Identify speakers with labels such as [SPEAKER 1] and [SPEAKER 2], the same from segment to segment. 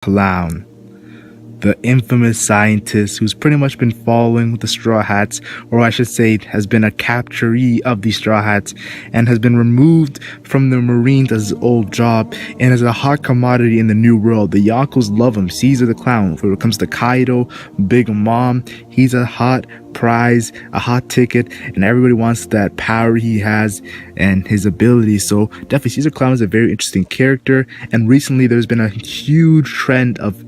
[SPEAKER 1] Clown, the infamous scientist who's pretty much been following the Straw Hats, or I should say has been a capturee of the Straw Hats and has been removed from the Marines as his old job and is a hot commodity in the New World. The Yonkos love him. Caesar the Clown. When it comes to Kaido, Big Mom, he's a hot prize, a hot ticket, and everybody wants that power he has and his abilities. So definitely Caesar Clown is a very interesting character, and recently there's been a huge trend of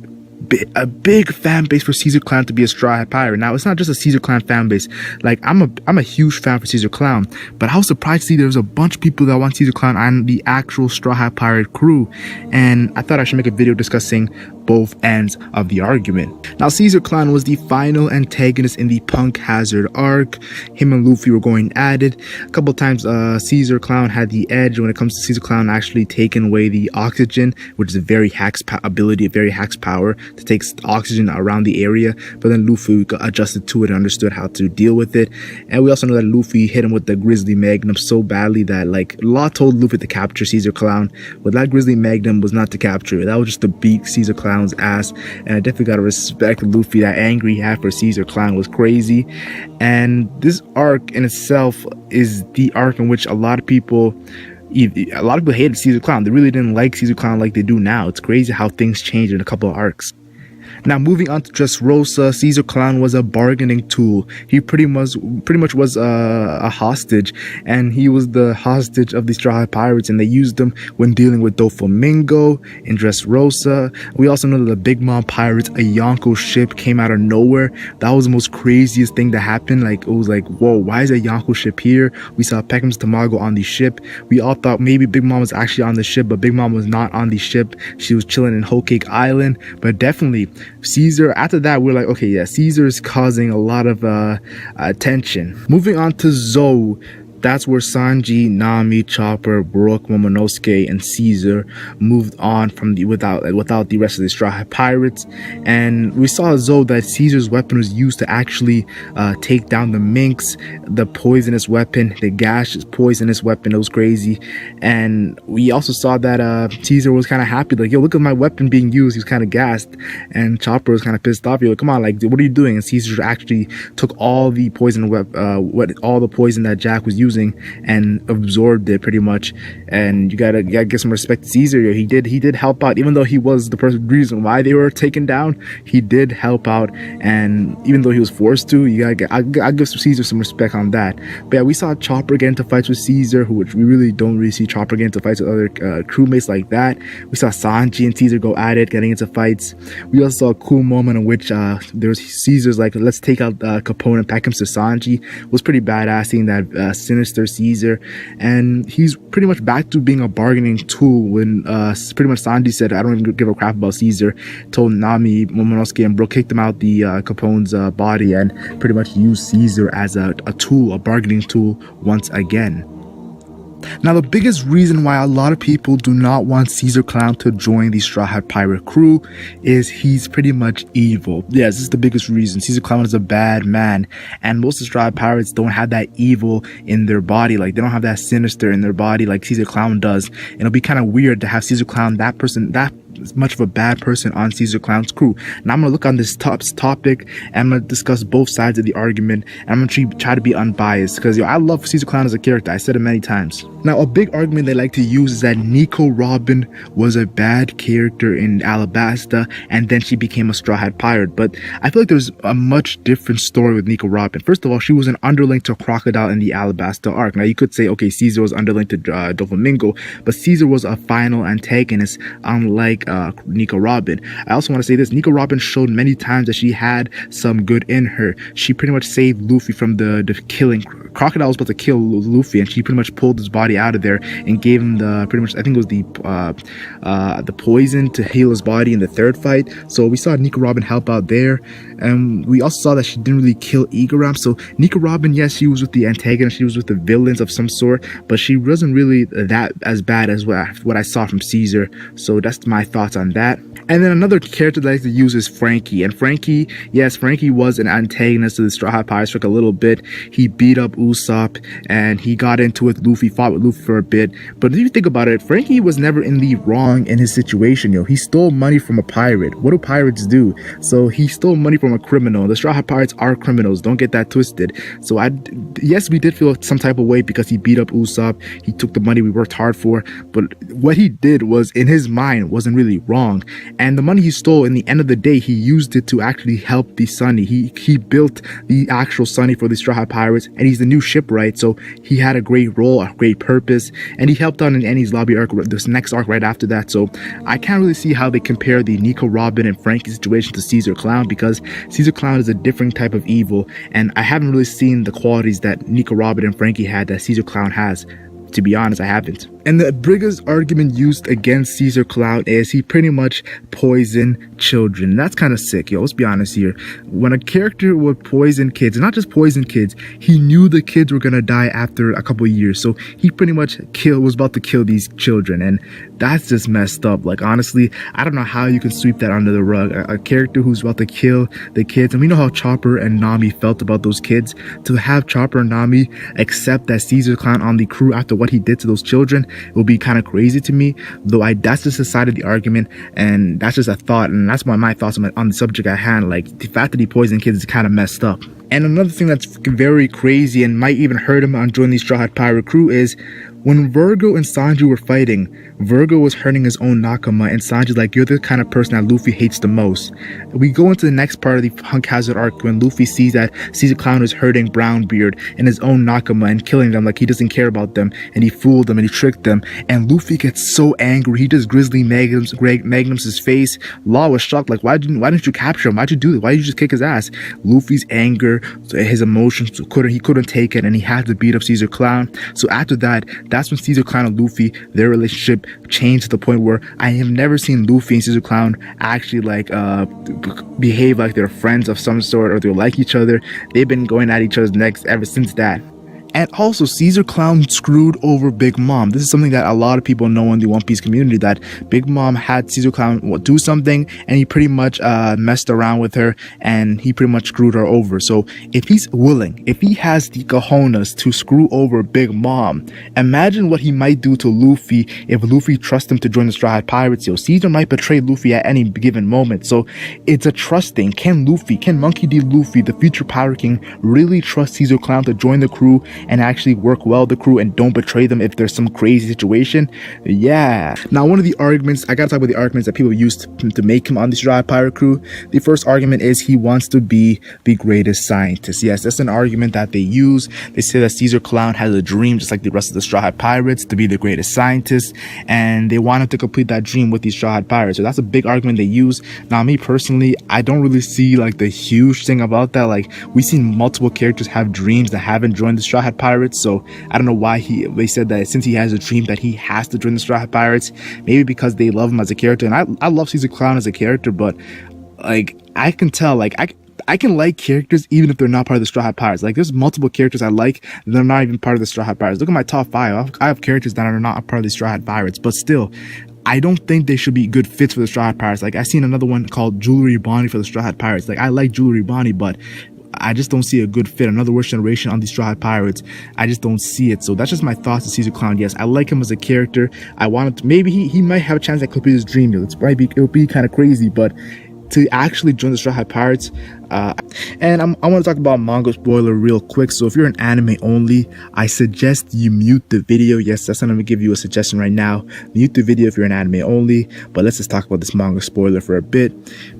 [SPEAKER 1] a big fan base for Caesar Clown to be a Straw Hat Pirate. Now, it's not just a Caesar Clown fan base. Like, I'm a huge fan for Caesar Clown, but I was surprised to see there's a bunch of people that want Caesar Clown on the actual Straw Hat Pirate crew, and I thought I should make a video discussing both ends of the argument. Now, Caesar Clown was the final antagonist in the Punk Hazard arc. Him and Luffy were going at it. A couple times, Caesar Clown had the edge when it comes to Caesar Clown actually taking away the oxygen, which is a very Hack's ability, a very Hack's power to take oxygen around the area. But then Luffy got adjusted to it and understood how to deal with it. And we also know that Luffy hit him with the Grizzly Magnum so badly that, like, Law told Luffy to capture Caesar Clown, but that Grizzly Magnum was not to capture it. That was just to beat Caesar Clown's ass. And I definitely gotta respect Luffy. That anger he had for Caesar Clown was crazy. And this arc in itself is the arc in which a lot of people hated Caesar Clown. They really didn't like Caesar Clown like they do now. It's crazy how things changed in a couple of arcs. Now, moving on to Dressrosa, Caesar Clown was a bargaining tool. He pretty much was a hostage, and he was the hostage of the Straw Hat Pirates, and they used him when dealing with Doflamingo and Dressrosa. We also know that the Big Mom Pirates, a Yonko ship, came out of nowhere. That was the most craziest thing that happened. Like, it was like, whoa, why is a Yonko ship here? We saw Peckham's Tamago on the ship. We all thought maybe Big Mom was actually on the ship, but Big Mom was not on the ship. She was chilling in Whole Cake Island. But definitely Caesar, after that, we're like, okay, yeah, Caesar is causing a lot of attention. Moving on to Zou, that's where Sanji, Nami, Chopper, Brook, Momonosuke, and Caesar moved on from without the rest of the Straw Hat Pirates. And we saw Zou that Caesar's weapon was used to actually take down the Minks, the poisonous weapon, the gaseous poisonous weapon. It was crazy. And we also saw that Caesar was kind of happy, like, yo, look at my weapon being used. He was kind of gassed, and Chopper was kind of pissed off. He was like, come on, like, what are you doing? And Caesar actually took all the poison all the poison that Jack was using and absorbed it pretty much. And you gotta give some respect to Caesar. He did help out, even though he was the reason why they were taken down. He did help out, and even though he was forced to, I give Caesar some respect on that. But yeah, we saw Chopper get into fights with Caesar, which we really don't really see Chopper get into fights with other crewmates like that. We saw Sanji and Caesar go at it, getting into fights. We also saw a cool moment in which there was Caesar's like, let's take out Capone and pack him to Sanji. It was pretty badass seeing that sinister Caesar, and he's pretty much back to being a bargaining tool when pretty much Sanji said, I don't even give a crap about Caesar, told Nami, Momonosuke, and Brook, kicked him out the Capone's body, and pretty much used Caesar as a tool, a bargaining tool once again. Now, the biggest reason why a lot of people do not want Caesar Clown to join the Straw Hat Pirate crew is he's pretty much evil. Yes, this is the biggest reason. Caesar Clown is a bad man, and most of the Straw Hat Pirates don't have that evil in their body. Like, they don't have that sinister in their body like Caesar Clown does. And it'll be kind of weird to have Caesar Clown, that much of a bad person, on Caesar Clown's crew. Now, I'm gonna look on this topic, and I'm gonna discuss both sides of the argument, and I'm gonna try to be unbiased, because I love Caesar Clown as a character. I said it many times. Now, a big argument they like to use is that Nico Robin was a bad character in Alabasta, and then she became a Straw Hat Pirate. But I feel like there's a much different story with Nico Robin. First of all, she was an underling to Crocodile in the Alabasta arc. Now, you could say, okay, Caesar was underling to Doflamingo, but Caesar was a final antagonist, unlike Nico Robin. I also want to say this: Nico Robin showed many times that she had some good in her. She pretty much saved Luffy from the killing. Crocodile was about to kill Luffy, and she pretty much pulled his body out of there and gave him I think it was the poison to heal his body in the third fight. So we saw Nico Robin help out there, and we also saw that she didn't really kill Igaram. So Nico Robin, yes, she was with the antagonist, she was with the villains of some sort, but she wasn't really that as bad as what I saw from Caesar. So that's my thoughts on that. And then another character that I like to use is Franky. And Franky, yes, Franky was an antagonist to the Straw Hat Pirates for a little bit. He beat up Usopp and he got into it with Luffy, fought with Luffy for a bit. But if you think about it, Franky was never in the wrong in his situation, He stole money from a pirate. What do pirates do? So he stole money from a criminal. The Straw Hat Pirates are criminals. Don't get that twisted. So yes, we did feel some type of way because he beat up Usopp. He took the money we worked hard for. But what he did was, in his mind, wasn't really wrong. And the money he stole, in the end of the day, he used it to actually help the Sunny. He built the actual Sunny for the Straw Hat Pirates, and he's the new shipwright, so he had a great role, a great purpose, and he helped out in Enies Lobby arc, this next arc right after that. So I can't really see how they compare the Nico Robin and Franky situation to Caesar Clown, because Caesar Clown is a different type of evil, and I haven't really seen the qualities that Nico Robin and Franky had that Caesar Clown has. To be honest, I haven't. And the biggest argument used against Caesar Clown is he pretty much poisoned children. That's kind of sick, let's be honest here. When a character would poison kids, and not just poison kids, he knew the kids were gonna die after a couple of years. So he pretty much was about to kill these children, and that's just messed up. Like, honestly, I don't know how you can sweep that under the rug. A character who's about to kill the kids, and we know how Chopper and Nami felt about those kids. To have Chopper and Nami accept that Caesar Clown on the crew after what he did to those children, it will be kind of crazy to me. Though that's just the side of the argument, and that's just a thought, and that's my thoughts on the subject at hand. Like, the fact that he poisoned kids is kind of messed up. And another thing that's very crazy and might even hurt him on joining the Straw Hat Pirate crew is when Virgo and Sanji were fighting, Virgo was hurting his own Nakama, and Sanji's like, you're the kind of person that Luffy hates the most. We go into the next part of the Punk Hazard arc when Luffy sees that Caesar Clown is hurting Brownbeard and his own Nakama and killing them like he doesn't care about them, and he fooled them and he tricked them, and Luffy gets so angry, he just Grizzly magnums his face. Law was shocked, like, why didn't you capture him? Why'd you do it? Why did you just kick his ass? Luffy's anger, his emotions, he couldn't take it, and he had to beat up Caesar Clown. So after that, that's when Caesar Clown and Luffy, their relationship changed to the point where I have never seen Luffy and Caesar Clown actually behave like they're friends of some sort, or they like each other. They've been going at each other's necks ever since that. And also, Caesar Clown screwed over Big Mom. This is something that a lot of people know in the One Piece community, that Big Mom had Caesar Clown do something, and he pretty much messed around with her, and he pretty much screwed her over. So if he's willing, if he has the cojones to screw over Big Mom, imagine what he might do to Luffy if Luffy trusts him to join the Straw Hat Pirates. Caesar might betray Luffy at any given moment. So it's a trust thing. Can Monkey D. Luffy, the future Pirate King, really trust Caesar Clown to join the crew and actually work well with the crew and don't betray them if there's some crazy situation? Yeah. Now, one of the arguments, I gotta talk about the arguments that people used to make him on the Straw Hat Pirate crew. The first argument is he wants to be the greatest scientist. Yes, that's an argument that they use. They say that Caesar Clown has a dream, just like the rest of the Straw Hat Pirates, to be the greatest scientist, and they want him to complete that dream with these Straw Hat Pirates. So that's a big argument they use. Now, me personally, I don't really see like the huge thing about that. Like, we've seen multiple characters have dreams that haven't joined the Straw Hat Pirates, so I don't know why they said that since he has a dream that he has to join the Straw Hat Pirates. Maybe because they love him as a character, and I love Caesar Clown as a character, but like, I can tell, like, I can like characters even if they're not part of the Straw Hat Pirates. Like, there's multiple characters I like, they're not even part of the Straw Hat Pirates. Look at my top 5. I have characters that are not part of the Straw Hat Pirates, but still, I don't think they should be good fits for the Straw Hat Pirates. Like, I've seen another one called Jewelry Bonnie for the Straw Hat Pirates. Like, I like Jewelry Bonnie, but I just don't see a good fit. Another Worst Generation on the Straw Hat Pirates, I just don't see it. So that's just my thoughts on Caesar Clown. Yes, I like him as a character. I want to, maybe he might have a chance that could be his dream. It'll be kind of crazy, but to actually join the Straw Hat Pirates, and I want to talk about manga spoiler real quick. So if you're an anime only, I suggest you mute the video. Yes, that's what I'm gonna give you a suggestion right now. Mute the video if you're an anime only. But let's just talk about this manga spoiler for a bit.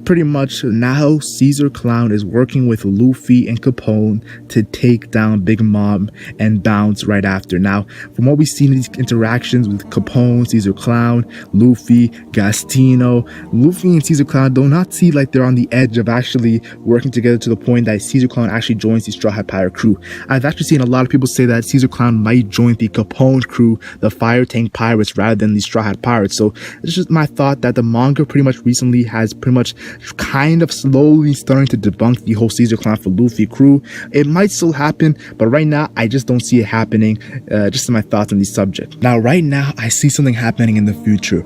[SPEAKER 1] Pretty much now, Caesar Clown is working with Luffy and Capone to take down Big Mom and Bounce right after. Now, from what we've seen in these interactions with Capone, Caesar Clown, Luffy, Gastino, Luffy and Caesar Clown do not seem like they're on the edge of actually working together to the point that Caesar Clown actually joins the Straw Hat Pirate crew. I've actually seen a lot of people say that Caesar Clown might join the Capone crew, the Fire Tank Pirates, rather than the Straw Hat Pirates. So it's just my thought that the manga pretty much recently has pretty much kind of slowly starting to debunk the whole Caesar Clown for Luffy crew. It might still happen, but right now I just don't see it happening. Just my thoughts on the subject. Now, right now I see something happening in the future.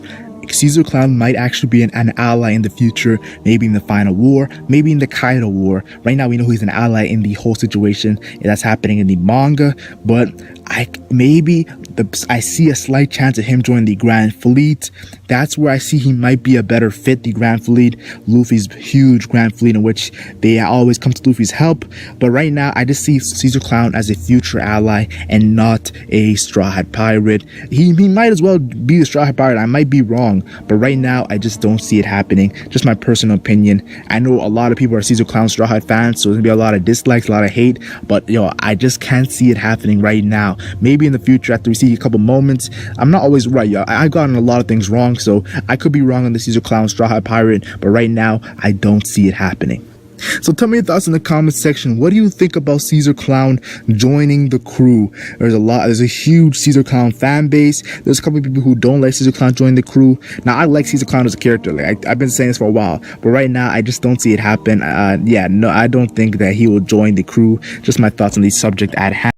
[SPEAKER 1] Caesar Clown might actually be an ally in the future, maybe in the final war, maybe in the Kaido War. Right now we know he's an ally in the whole situation that's happening in the manga, but I see a slight chance of him joining the Grand Fleet. That's where I see he might be a better fit, the Grand Fleet, Luffy's huge Grand Fleet in which they always come to Luffy's help. But right now, I just see Caesar Clown as a future ally and not a Straw Hat Pirate. He might as well be the Straw Hat Pirate. I might be wrong, but right now, I just don't see it happening. Just my personal opinion. I know a lot of people are Caesar Clown Straw Hat fans, so there's gonna be a lot of dislikes, a lot of hate, but I just can't see it happening right now. Maybe in the future, after we see a couple moments. I'm not always right, y'all. I've gotten a lot of things wrong, so I could be wrong on the Caesar Clown Straw Hat Pirate, but right now, I don't see it happening. So tell me your thoughts in the comment section. What do you think about Caesar Clown joining the crew? There's a huge Caesar Clown fan base. There's a couple of people who don't like Caesar Clown joining the crew. Now, I like Caesar Clown as a character. I've been saying this for a while, but right now, I just don't see it happen. I don't think that he will join the crew. Just my thoughts on the subject at hand.